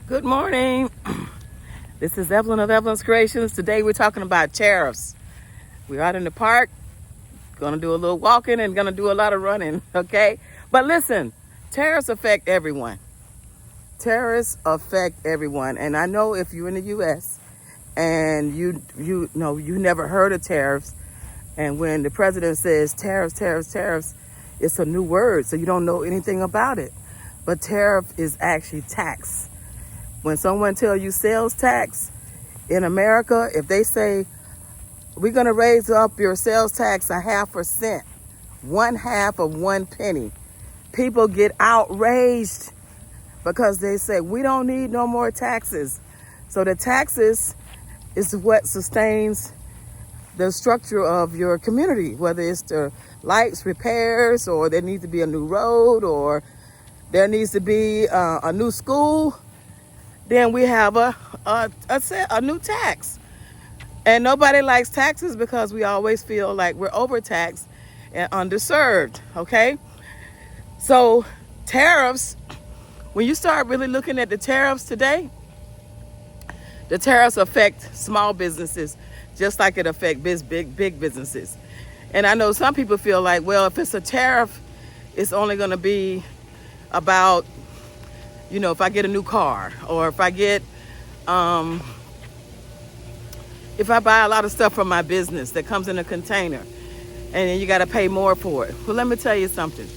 Good morning. This is Evelyn of Evelyn's Creations. Today we're talking about tariffs. We're out in the park, gonna do a little walking and gonna do a lot of running, okay? But listen, tariffs affect everyone. Tariffs affect everyone. And I know if you're in the US and you know you never heard of tariffs, and when the president says tariffs, it's a new word, so you don't know anything about it. But tariff is actually tax. When someone tells you sales tax in America, if they say, we're going to raise up your sales tax 0.5%, 1/2 of 1 penny, people get outraged because they say, we don't need no more taxes. So the taxes is what sustains the structure of your community, whether it's the lights repairs, or there needs to be a new road, or there needs to be a new school. Then we have a new tax. And nobody likes taxes because we always feel like we're overtaxed and underserved, okay? So tariffs, when you start really looking at the tariffs today, the tariffs affect small businesses just like it affects big businesses. And I know some people feel like, well, if it's a tariff, it's only gonna be about, you know, if I get a new car, or if I get, if I buy a lot of stuff from my business that comes in a container, and then you got to pay more for it. Well, let me tell you something.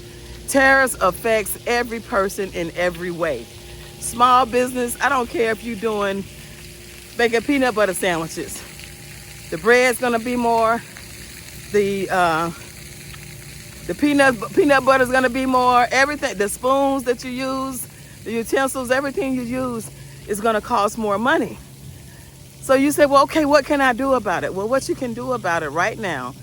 Tariffs affects every person in every way. Small business, I don't care if you're doing making peanut butter sandwiches. The bread's gonna be more. The peanut butter's gonna be more. Everything, the spoons that you use, the utensils, everything you use is going to cost more money. So you say, well, okay, what can I do about it? Well, what you can do about it right now,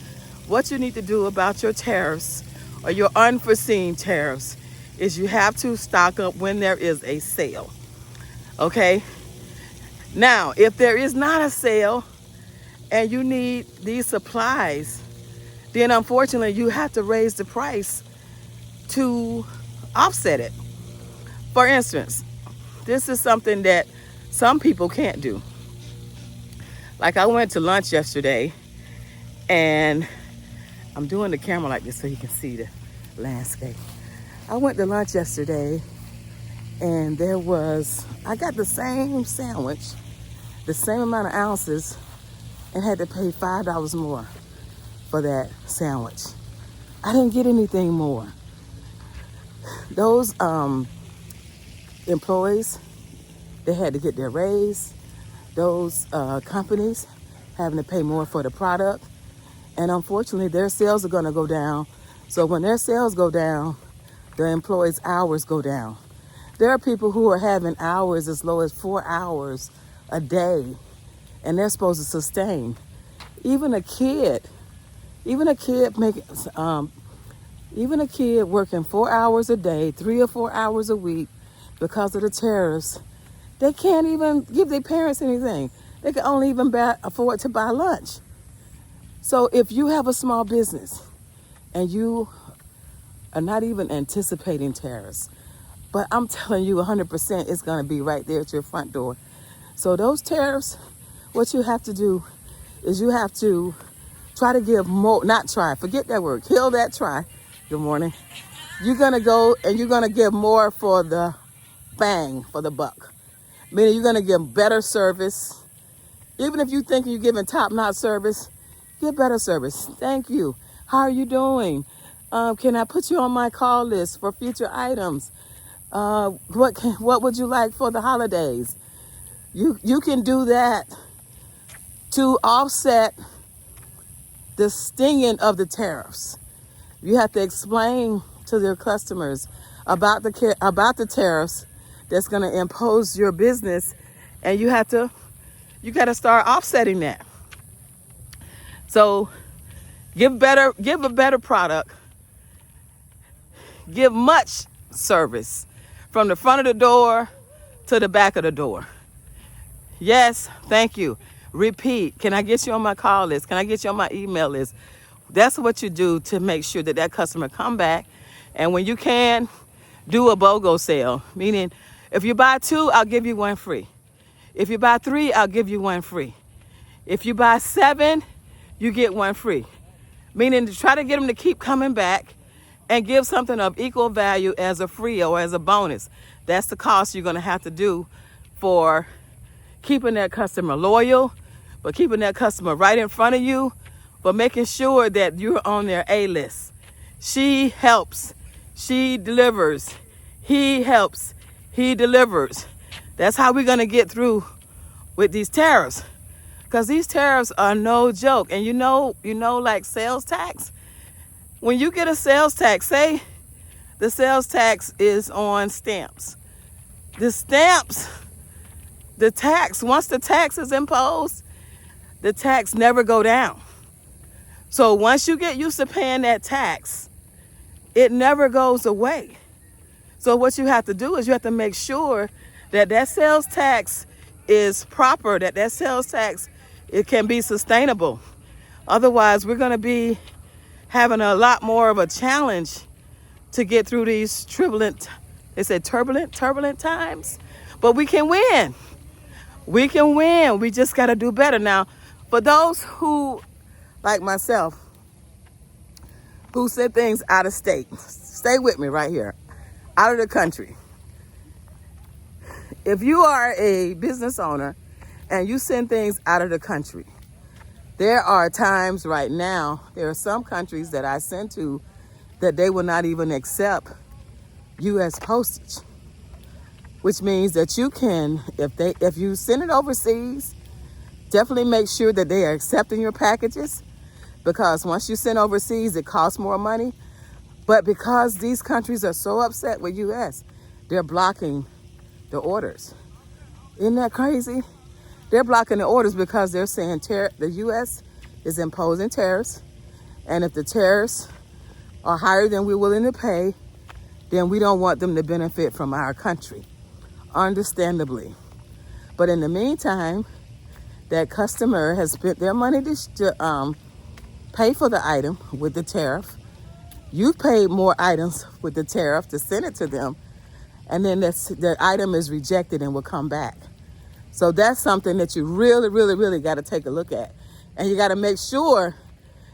what you need to do about your tariffs or your unforeseen tariffs is you have to stock up when there is a sale, okay? Now, if there is not a sale and you need these supplies, then unfortunately you have to raise the price to offset it. For instance, this is something that some people can't do. Like I went to lunch yesterday, and I'm doing the camera like this so you can see the landscape. I went to lunch yesterday, and I got the same sandwich, the same amount of ounces, and had to pay $5 more for that sandwich. I didn't get anything more. Those employees, they had to get their raise. Those companies having to pay more for the product. And unfortunately, their sales are going to go down. So when their sales go down, the employees' hours go down. There are people who are having hours as low as 4 hours a day, and they're supposed to sustain. Even a kid working 4 hours a day, 3 or 4 hours a week, because of the tariffs, they can't even give their parents anything. They can only even afford to buy lunch. So if you have a small business and you are not even anticipating tariffs, but I'm telling you 100% it's going to be right there at your front door. So those tariffs, what you have to do is you have to try to give more, not try, forget that word, kill that try. Good morning. You're going to go and you're going to give more for the bang for the buck. Meaning you're going to give better service. Even if you think you're giving top-notch service, give better service. Thank you. How are you doing? Can I put you on my call list for future items? What would you like for the holidays? You can do that to offset the stinging of the tariffs. You have to explain to their customers about the tariffs that's going to impose your business, and you got to start offsetting that. So give a better product, give much service from the front of the door to the back of the door. Yes, thank you. Repeat. Can I get you on my call list? Can I get you on my email list? That's what you do to make sure that customer come back. And when you can, do a BOGO sale, meaning If you buy 2, I'll give you 1 free. If you buy 3, I'll give you 1 free. If you buy 7, you get 1 free. Meaning to try to get them to keep coming back and give something of equal value as a free or as a bonus. That's the cost you're going to have to do for keeping that customer loyal, but keeping that customer right in front of you, but making sure that you're on their A-list. She helps, she delivers. He helps, he delivers. That's how we're going to get through with these tariffs. Because these tariffs are no joke. And you know, like sales tax, when you get a sales tax, say the sales tax is on stamps. The stamps, the tax, once the tax is imposed, the tax never go down. So once you get used to paying that tax, it never goes away. So what you have to do is you have to make sure that that sales tax is proper, that sales tax, it can be sustainable. Otherwise, we're going to be having a lot more of a challenge to get through these turbulent times. But we can win. We can win. We just got to do better. Now, for those who, like myself, who send things out of state, stay with me right here, out of the country. If you are a business owner and you send things out of the country, there are times right now, there are some countries that I send to that they will not even accept U.S. postage, which means that you can, if you send it overseas, definitely make sure that they are accepting your packages, because once you send overseas, it costs more money. But because these countries are so upset with U.S., they're blocking the orders. Isn't that crazy? They're blocking the orders because they're saying the U.S. is imposing tariffs, and if the tariffs are higher than we're willing to pay, then we don't want them to benefit from our country, understandably. But in the meantime, that customer has spent their money to pay for the item with the tariff. You've paid more items with the tariff to send it to them, and then the item is rejected and will come back. So that's something that you really, really, really got to take a look at. And you got to make sure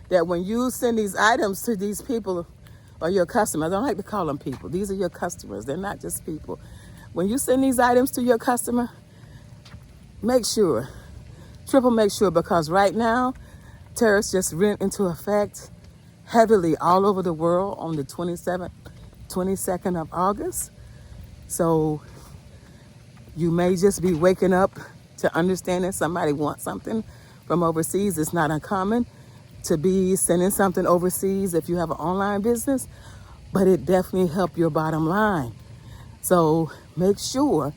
that when you send these items to these people or your customers, I don't like to call them people. These are your customers. They're not just people. When you send these items to your customer, make sure, triple make sure, because right now, tariffs just went into effect heavily all over the world on the 22nd of August. So you may just be waking up to understand that somebody wants something from overseas. It's not uncommon to be sending something overseas if you have an online business, but it definitely helps your bottom line. So make sure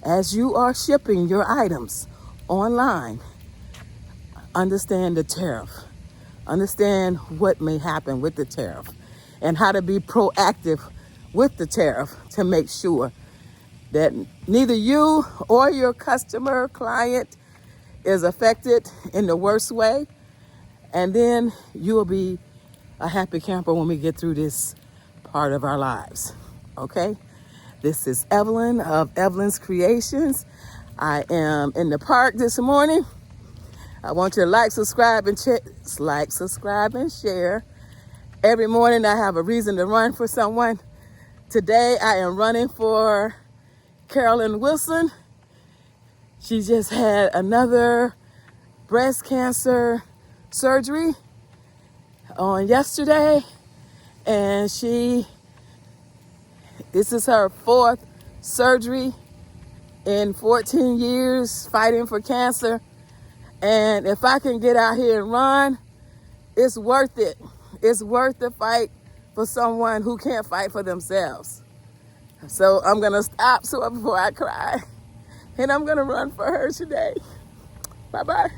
as you are shipping your items online, understand the tariff, understand what may happen with the tariff, and how to be proactive with the tariff to make sure that neither you or your customer, client is affected in the worst way. And then you will be a happy camper when we get through this part of our lives. Okay? This is Evelyn of Evelyn's Creations. I am in the park this morning. I want you to like, subscribe, and share. Every morning I have a reason to run for someone. Today I am running for Carolyn Wilson. She just had another breast cancer surgery on yesterday, and this is her 4th surgery in 14 years fighting for cancer. And if I can get out here and run, it's worth it. It's worth the fight for someone who can't fight for themselves. So I'm gonna stop before I cry, and I'm gonna run for her today. Bye-bye.